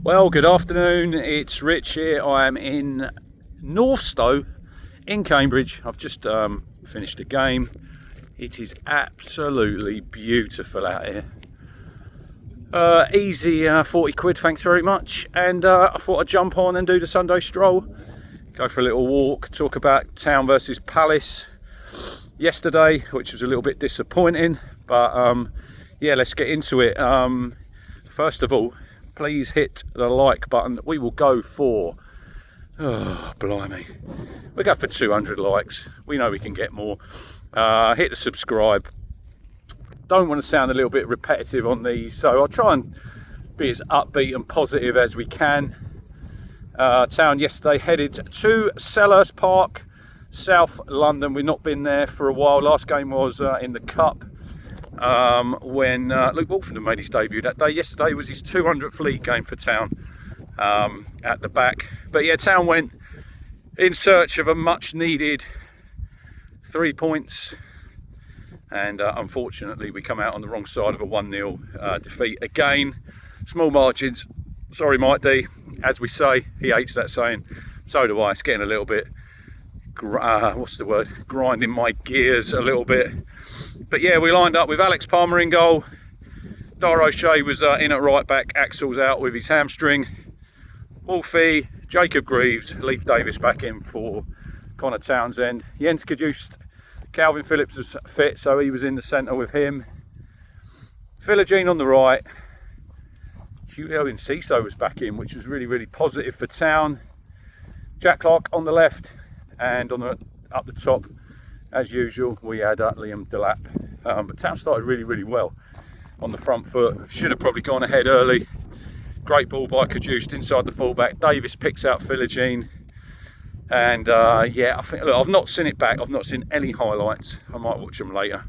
Well, good afternoon. It's Rich here. I am in Northstowe in Cambridge. I've just finished a game. It is absolutely beautiful out here. Easy 40 quid, thanks very much. And I thought I'd jump on and do the Sunday stroll. Go for a little walk, talk about Town versus Palace yesterday, which was a little bit disappointing. But yeah, let's get into it. First of all, please hit the like button. We will go for, oh blimey, we'll go for 200 likes. We know we can get more. Hit the subscribe. Don't want to sound a little bit repetitive on these, so I'll try and be as upbeat and positive as we can. Town yesterday headed to Selhurst Park, South London. We've not been there for a while. Last game was in the Cup. When Luke Wolfenden made his debut that day. Yesterday was his 200th league game for Town at the back. But yeah, Town went in search of a much needed 3 points, and unfortunately we come out on the wrong side of a 1-0 defeat again. Small margins, sorry Mike D, as we say. He hates that saying, so do I. It's getting a little bit grinding my gears a little bit. But yeah, we lined up with Alex Palmer in goal. Dar O'Shea was in at right back. Axel's out with his hamstring. Wolfie, Jacob Greaves, Leif Davis back in for Connor Townsend. Jens Kajust, Calvin Phillips was fit, so he was in the centre with him. Philogene on the right. Julio Enciso was back in, which was really, really positive for Town. Jack Clark on the left, and up the top, as usual, we had Liam Delap. But Town started really, really well on the front foot. Should have probably gone ahead early. Great ball by Kajust inside the fullback. Davis picks out Philogene. And yeah, I think, look, I've not seen it back. I've not seen any highlights. I might watch them later.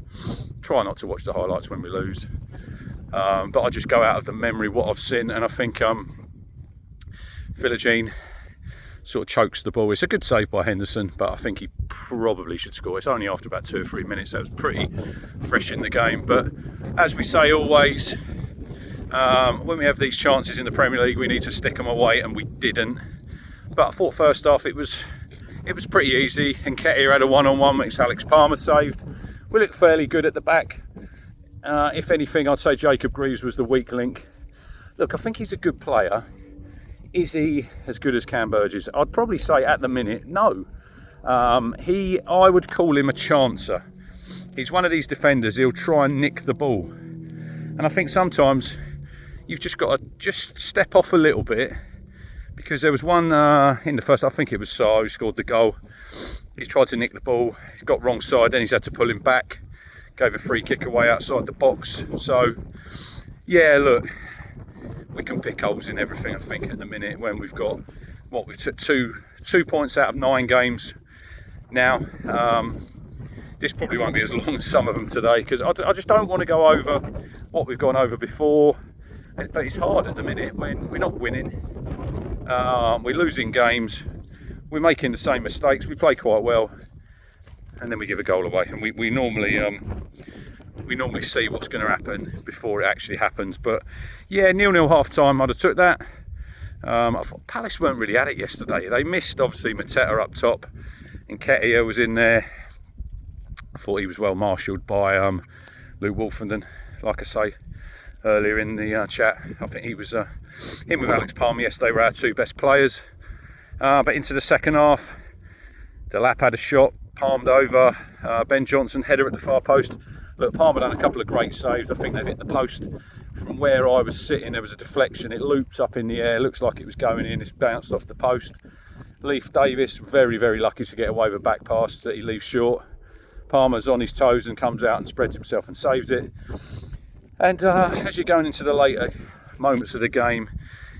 Try not to watch the highlights when we lose. But I just go out of the memory what I've seen. And I think Philogene sort of chokes the ball. It's a good save by Henderson, but I think he probably should score. It's only after about 2 or 3 minutes. That was pretty fresh in the game. But as we say always, when we have these chances in the Premier League, we need to stick them away, and we didn't. But I thought first half it was pretty easy. And Nketiah had a one-on-one, which Alex Palmer saved. We looked fairly good at the back. If anything, I'd say Jacob Greaves was the weak link. Look, I think he's a good player. Is he as good as Cam Burgess? I'd probably say at the minute, no. I would call him a chancer. He's one of these defenders, he'll try and nick the ball. And I think sometimes you've just got to just step off a little bit, because there was one in the first, I think it was Sarr who scored the goal. He's tried to nick the ball, he's got wrong side, then he's had to pull him back. Gave a free kick away outside the box. So, yeah, look, we can pick holes in everything, I think, at the minute, when we've got, we've took two points out of 9 games now. This probably won't be as long as some of them today, because I just don't want to go over what we've gone over before. But it's hard at the minute when we're not winning. We're losing games. We're making the same mistakes. We play quite well, and then we give a goal away. And we normally see what's going to happen before it actually happens. But yeah, 0-0 half time, I'd have took that. I thought Palace weren't really at it yesterday. They missed, obviously, Mateta up top, and Nketiah was in there. I thought he was well marshalled by Luke Wolfenden, like I say earlier in the chat. I think he was him with Alex Palmer yesterday were our 2 best players. But into the second half, Delap had a shot, palmed over. Ben Johnson, header at the far post. Look, Palmer done a couple of great saves. I think they've hit the post. From where I was sitting, there was a deflection. It looped up in the air. Looks like it was going in. It's bounced off the post. Leif Davis, very, very lucky to get away with a back pass that he leaves short. Palmer's on his toes and comes out and spreads himself and saves it. And as you're going into the later moments of the game,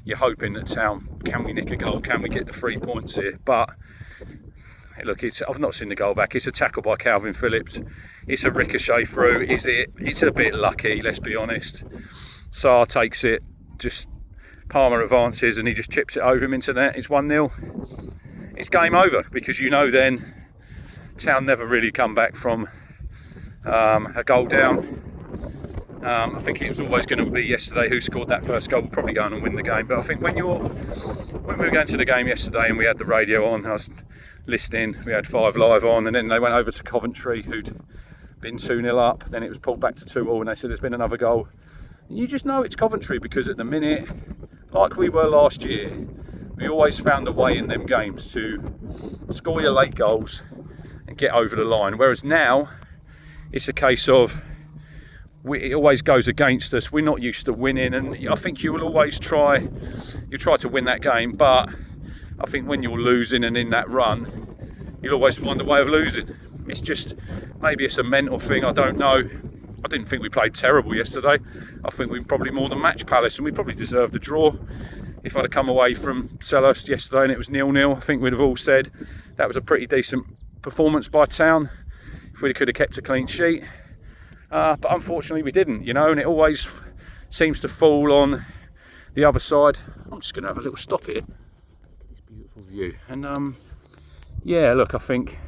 you're hoping that Town, can we nick a goal? Can we get the 3 points here? But look, I've not seen the goal back. It's a tackle by Calvin Phillips. It's a ricochet through. It's a bit lucky, let's be honest. Sarr takes it, just Palmer advances and he just chips it over him into net. It's 1-0. It's game over, because you know then Town never really come back from a goal down. I think it was always going to be yesterday who scored that first goal will probably go on and win the game. But I think when we were going to the game yesterday and we had the radio on, I was listening, we had 5 Live on, and then they went over to Coventry, who'd been 2-0 up, then it was pulled back to 2-2, and they said there's been another goal. And you just know it's Coventry, because at the minute, like we were last year, we always found a way in them games to score your late goals and get over the line. Whereas now, it's a case of it always goes against us. We're not used to winning, and I think you will always try to win that game, but I think when you're losing and in that run, you'll always find a way of losing. It's just, maybe it's a mental thing, I don't know. I didn't think we played terrible yesterday. I think we were probably more than match Palace, and we probably deserved the draw. If I'd have come away from Selhurst yesterday and it was 0-0, I think we'd have all said that was a pretty decent performance by Town. If we could have kept a clean sheet. But unfortunately we didn't, and it always seems to fall on the other side. I'm just going to have a little stop here. This beautiful view. And yeah, look, I think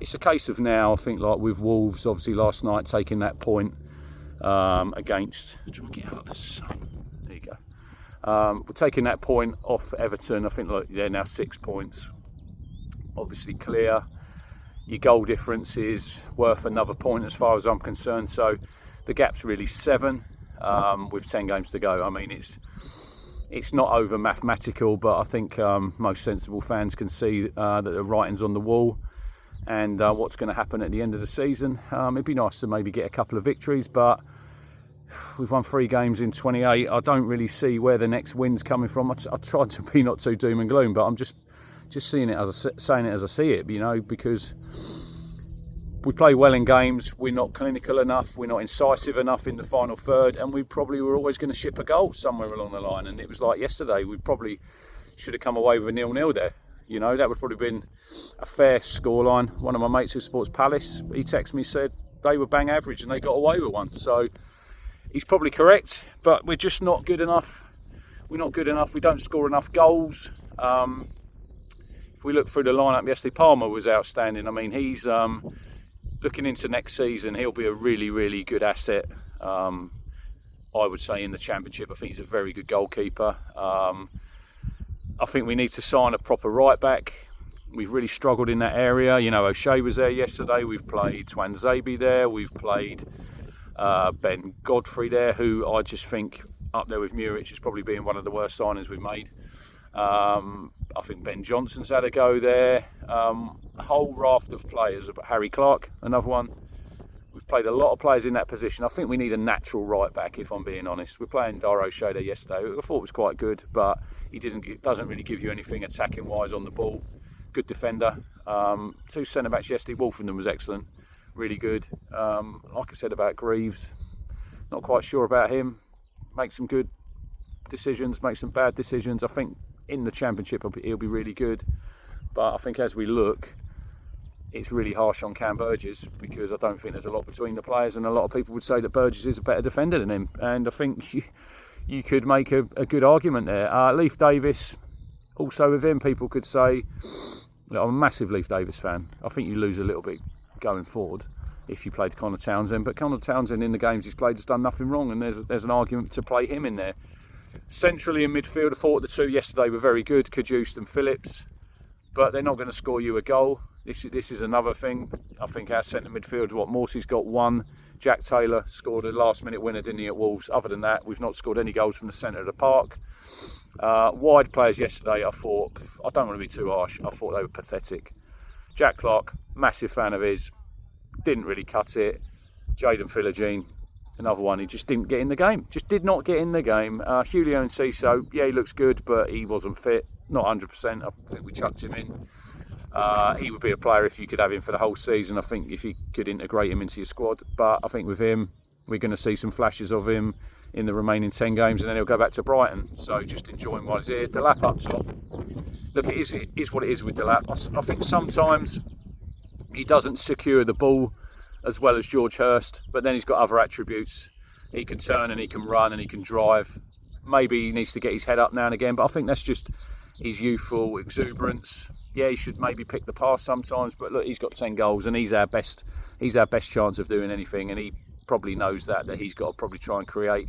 it's a case of now, I think, like with Wolves, obviously last night taking that point against... Try and get out of the sun. There you go. We're taking that point off Everton. I think, look, they're now 6 points. Obviously clear. Your goal difference is worth another point as far as I'm concerned. So the gap's really 7 with 10 games to go. I mean, it's not over mathematical, but I think most sensible fans can see that the writing's on the wall, and what's going to happen at the end of the season. It'd be nice to maybe get a couple of victories, but we've won 3 games in 28. I don't really see where the next win's coming from. I tried to be not too doom and gloom, but I'm just seeing it saying it as I see it, because we play well in games, we're not clinical enough, we're not incisive enough in the final third, and we probably were always going to ship a goal somewhere along the line. And it was like yesterday, we probably should have come away with a 0-0 there. That would probably been a fair scoreline. One of my mates who supports Palace, he texted me, said they were bang average and they got away with one. So he's probably correct, but we're just not good enough. We're not good enough. We don't score enough goals. If we look through the lineup yesterday, Palmer was outstanding. I mean, he's looking into next season, he'll be a really, really good asset. I would say in the Championship. I think he's a very good goalkeeper. I think we need to sign a proper right back. We've really struggled in that area. O'Shea was there yesterday. We've played Twanzebe there. We've played Ben Godfrey there, who I just think up there with Muric is probably being one of the worst signings we've made. I think Ben Johnson's had a go there. A whole raft of players. Harry Clark, another one. We've played a lot of players in that position. I think we need a natural right back, if I'm being honest. We're playing Dara O'Shea there yesterday. I thought it was quite good, but he doesn't really give you anything attacking wise on the ball. Good defender. 2 centre backs yesterday. Wolfenden was excellent, really good. Like I said about Greaves, not quite sure about him. Makes some good decisions, makes some bad decisions. I think in the Championship he'll be really good, but I think as we look, it's really harsh on Cam Burgess, because I don't think there's a lot between the players, and a lot of people would say that Burgess is a better defender than him, and I think you could make a good argument there. Leif Davis, also with him, people could say, look, I'm a massive Leif Davis fan. I think you lose a little bit going forward if you played Connor Townsend, but Connor Townsend in the games he's played has done nothing wrong, and there's an argument to play him in there. Centrally in midfield, I thought the 2 yesterday were very good, Kajust and Phillips, but they're not going to score you a goal. This is another thing. I think our centre midfield, Morsey's got 1. Jack Taylor scored a last minute winner, didn't he, at Wolves. Other than that, we've not scored any goals from the centre of the park. Wide players yesterday, I thought, I don't want to be too harsh, I thought they were pathetic. Jack Clark, massive fan of his, didn't really cut it. Jayden Philogene, another one, he just didn't get in the game. Just did not get in the game. Julio Enciso, yeah, he looks good, but he wasn't fit. Not 100%. I think we chucked him in. He would be a player if you could have him for the whole season. I think if you could integrate him into your squad. But I think with him, we're going to see some flashes of him in the remaining 10 games, and then he'll go back to Brighton. So just enjoy him while he's here. Delap up top. Look, it is what it is with Delap. I think sometimes he doesn't secure the ball as well as George Hurst, but then he's got other attributes. He can turn and he can run and he can drive. Maybe he needs to get his head up now and again, but I think that's just his youthful exuberance. Yeah, he should maybe pick the pass sometimes, but look, he's got 10 goals and he's our best chance of doing anything, and probably knows that he's got to probably try and create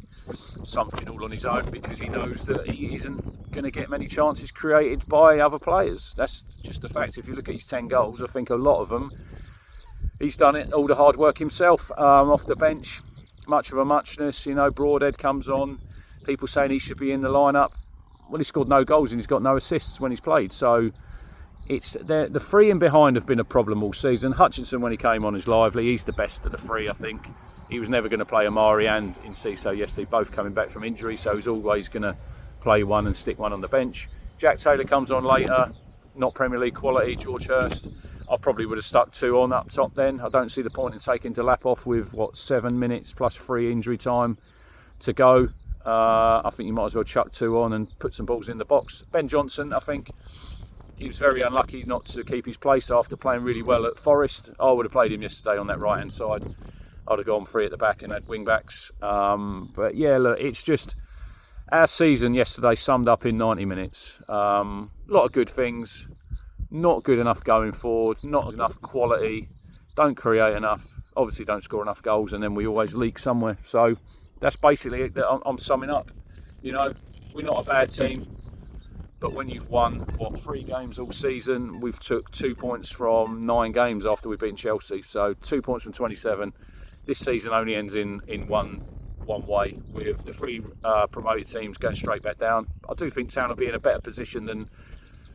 something all on his own, because he knows that he isn't going to get many chances created by other players. That's just a fact. If you look at his 10 goals, I think a lot of them, he's done it, all the hard work himself, off the bench. Much of a muchness, Broadhead comes on, people saying he should be in the lineup. Well, he scored no goals and he's got no assists when he's played. So it's the free and behind have been a problem all season. Hutchinson, when he came on, is lively. He's the best of the free, I think. He was never going to play Amari and Enciso yesterday, both coming back from injury, so he's always going to play one and stick one on the bench. Jack Taylor comes on later, not Premier League quality. George Hurst, I probably would have stuck 2 on up top then. I don't see the point in taking Delap off with, 7 minutes plus free injury time to go. I think you might as well chuck 2 on and put some balls in the box. Ben Johnson, I think he was very unlucky not to keep his place after playing really well at Forest. I would have played him yesterday on that right hand side. I'd have gone 3 at the back and had wing backs. But yeah, look, it's just our season yesterday summed up in 90 minutes. A lot of good things, not good enough going forward, not enough quality, don't create enough, obviously don't score enough goals, and then we always leak somewhere. So that's basically it that I'm summing up. We're not a bad team, but when you've won 3 games all season, we've took 2 points from 9 games after we've beaten Chelsea. So 2 points from 27. This season only ends in one way, with the 3 promoted teams going straight back down. I do think Town will be in a better position than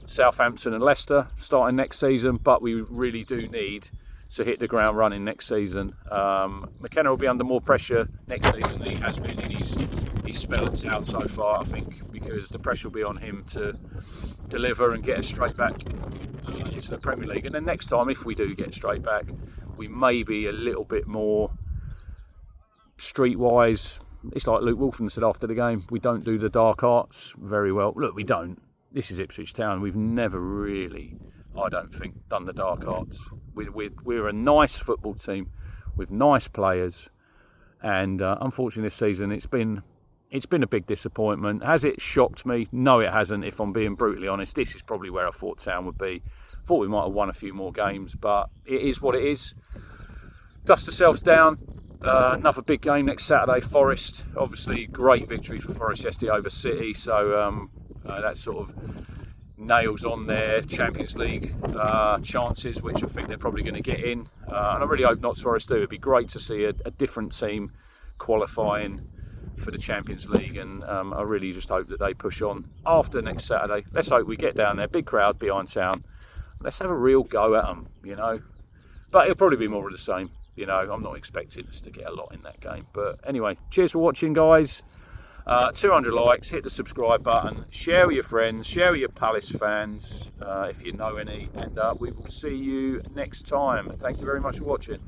Southampton and Leicester starting next season, but we really do need to hit the ground running next season. McKenna will be under more pressure next season than he has been in his spell at Town so far, I think, because the pressure will be on him to deliver and get us straight back into the Premier League. And then next time, if we do get straight back, we may be a little bit more streetwise. It's like Luke Wolfen said after the game, we don't do the dark arts very well. Look, we don't. This is Ipswich Town. We've never really, I don't think, done the dark arts. We're a nice football team with nice players, and unfortunately this season it's been a big disappointment. Has it shocked me? No, it hasn't. If I'm being brutally honest, this is probably where I thought Town would be. Thought we might have won a few more games, but it is what it is. Dust ourselves down. Another big game next Saturday, Forest. Obviously, great victory for Forest yesterday over City. So that sort of nails on their Champions League chances, which I think they're probably going to get in. And I really hope Notts Forest do. It'd be great to see a different team qualifying for the Champions League, and I really just hope that they push on after next Saturday. Let's hope we get down there, big crowd behind Town. Let's have a real go at them, But it'll probably be more of the same. I'm not expecting us to get a lot in that game. But anyway, cheers for watching, guys. 200 likes, hit the subscribe button, share with your friends, share with your Palace fans if you know any, and we will see you next time. Thank you very much for watching.